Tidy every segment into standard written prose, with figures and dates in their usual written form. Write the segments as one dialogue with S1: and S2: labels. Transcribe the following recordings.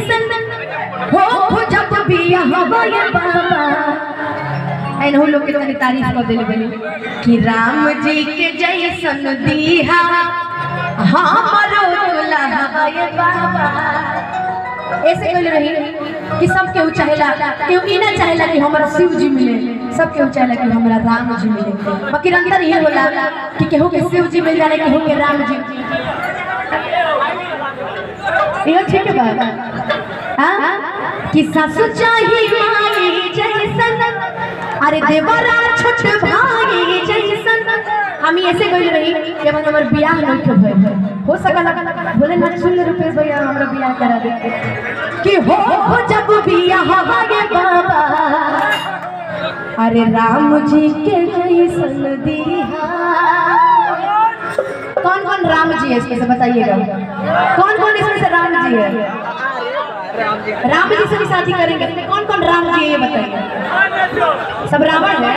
S1: जैसन हो जब बिया होए बाबा एनहु लोग के तनी तारीफ कर देले बनी कि राम जी के जैसन दीहा हमरो दुल्हा होए बाबा। ऐसे कहले रही कि सब केहू चाहेला, केहू ई ना चाहेला कि हमरा शिव जी मिले, सब केहू चाहेला कि हमरा राम जी मिले। बाकी अंतर ये होला कि केहू के शिव जी मिल जाए, केहू के राम जी। ये ठीक है बात हां कि सासु चाही माई जैसन, अरे देवरा छोट भाई जैसन। हम ऐसे कहले रही कि हमर बियाह नहीं भइल, हो सकला बोले ना सुन रुपए भैया हमरा बियाह करा दे कि हो जब बियाह होए बाबा अरे राम जी के जैसन दीहा। कौन कौन राम जी है इसमें से बताइएगा, कौन कौन इसमें से राम जी है? राम जी से भी शादी करेंगे, कौन कौन राम जी है ये बताइए। सब रावण है?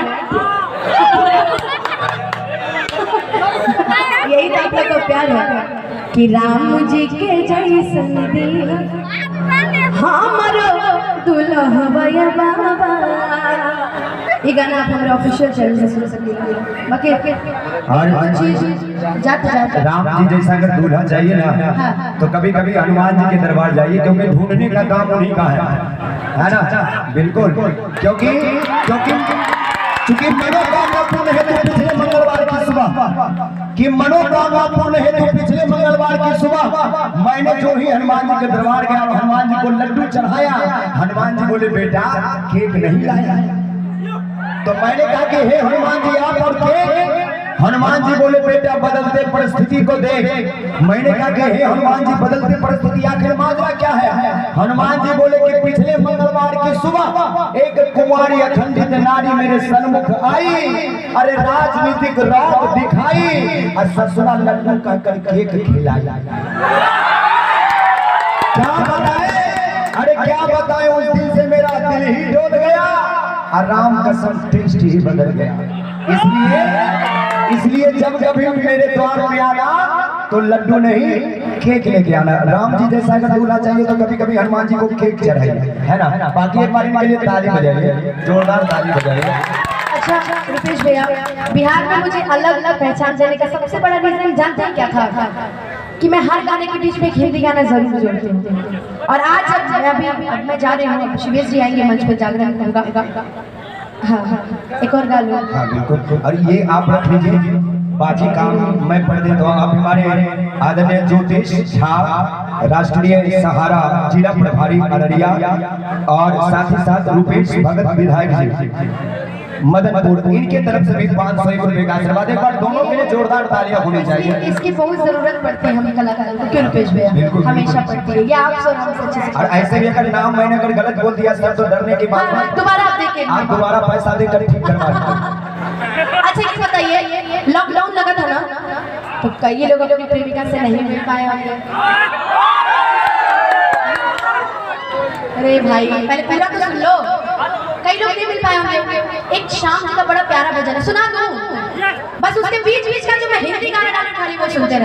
S1: यही तो आप लोग का प्यार है कि राम जी के जैसन दीहा हमरो दुल्हा होए बाबा। ये गाना आप हमारे ऑफिशियल चैनल से सुन सकते हैं। बाकी जाते जाते
S2: राम जी जैसा अगर दूल्हा चाहिए ना तो कभी कभी हनुमान जी के दरबार जाइए, क्योंकि ढूंढने का काम उन्हीं का है ना। बिल्कुल, क्योंकि चूंकि मनोकामना पूर्ण है तो पिछले मंगलवार की सुबह कि मनोकामना पूर्ण है तो पिछले मंगलवार की सुबह मैंने जो ही हनुमान जी के दरबार गया, हनुमान जी को लड्डू चढ़ाया। हनुमान जी बोले बेटा केक नहीं लाया, तो मैंने कहा कि हे हनुमान जी आप और केक। हनुमान जी बोले बेटा बदलते परिस्थिति को देख। मैंने कहा कि हे हनुमान जी बदलते परिस्थिति आखिर माजरा क्या है? हनुमान जी बोले कि पिछले मंगलवार की सुबह एक कुंवारी अखंडित नारी मेरे सन्मुख आई, अरे राजनीतिक रौब दिखाई और ससुरा लड्डू का कर केक खिलाई। क्या बताए, अरे क्या बताए, उस दिन से मेरा दिल ही डोल गया और राम कसम टेस्ट ही बदल गया। इसलिए जब कभी मेरे द्वार पे आना तो लड्डू नहीं केक लेके आना। राम जी जैसा अगर दूल्हा चाहिए तो कभी कभी हनुमान जी को केक चढ़ाइए, है ना। बाकी एक बार इनके लिए ताली बजाइए, जोरदार ताली बजाइए।
S1: अच्छा रुपेश भैया, बिहार में मुझे अलग अलग पहचान देने का सबसे बड़ा रीजन जानते हैं क्या था? कि मैं हर गाने के बीच में एक हिंदी गाना जरूर जोड़ती हूँ। और आज जब अभी मैं जा रही हूँ, शिवेश जी आएंगे मंच पर, जागरण होगा। हाँ एक और गा लो।
S2: हाँ बिल्कुल, और ये आप रख लीजिए, बाकी काम मैं पढ़ देता हूँ। आप हमारे आदरणीय ज्योतिष झा, राष्ट्रीय सहारा जिला प्रभारी अररिया, और साथ ही साथ रूपेश भगत विधायक जी मदनपुर, इनके तरफ से भी 500 रुपए का आशीर्वाद। एक बार दोनों के लिए जोरदार तालियां होनी चाहिए।
S1: इसकी बहुत जरूरत पड़ती है हम कलाकारों को, क्यों रुपेश भैया? हमेशा पड़ती है। ये आप सब हमसे अच्छे से। और
S2: ऐसे भी अगर नाम मैंने अगर गलत बोल दिया सर तो डरने की बात है,
S1: दोबारा आप देखें,
S2: आप दोबारा पैसा देकर ठीक करवा दीजिए।
S1: अच्छा ये बताइए, लॉकडाउन लगा था ना तो कई लोग अपनी प्रेमिका से नहीं मिल पाए होंगे। अरे भाई पहले पूरा तो सुन लो, कई लोग नहीं मिल पाए होंगे। एक शाम का बड़ा प्यारा भजन है, सुना दूं? बस उसके बीच बीच का जो मैं हिंदी गाना डालने वाली वो सुनते रहे।